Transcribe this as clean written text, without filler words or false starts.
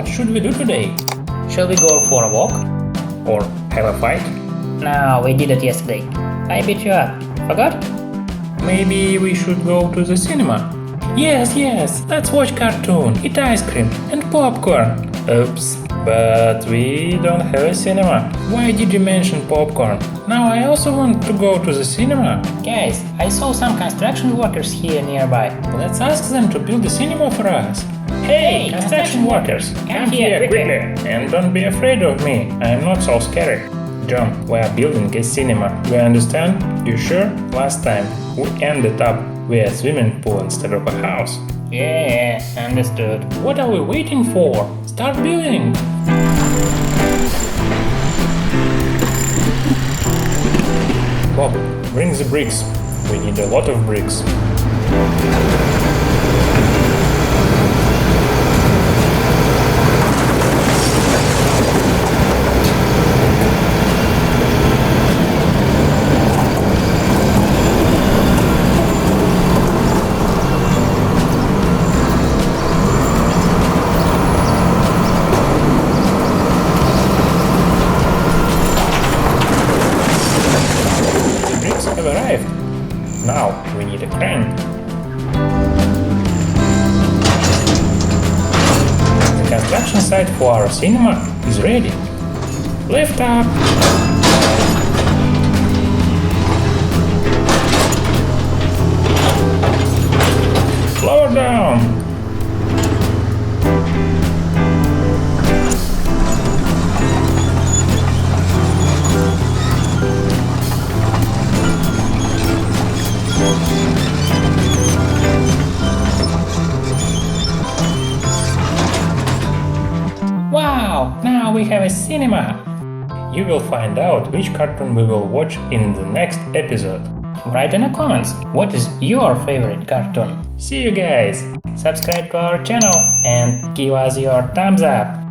What should we do today? Shall we go for a walk? Or have a fight? No, we did it yesterday. I beat you up. Forgot? Maybe we should go to the cinema. Yes, let's watch cartoon, eat ice cream and popcorn. Oops, but we don't have a cinema. Why did you mention popcorn? Now I also want to go to the cinema. Guys, I saw some construction workers here nearby. Let's ask them to build a cinema for us. Hey, construction workers, come here quickly and don't be afraid of me. I'm not so scary. John, we are building a cinema. You understand? You sure? Last time we ended up with a swimming pool instead of a house. Yeah, understood. What are we waiting for? Start building! Bob, bring the bricks. We need a lot of bricks. Have arrived. Now we need a crane. The construction site for our cinema is ready. Lift up. Lower down. Wow, now we have a cinema! You will find out which cartoon we will watch in the next episode. Write in the comments, what is your favorite cartoon? See you guys! Subscribe to our channel and give us your thumbs up.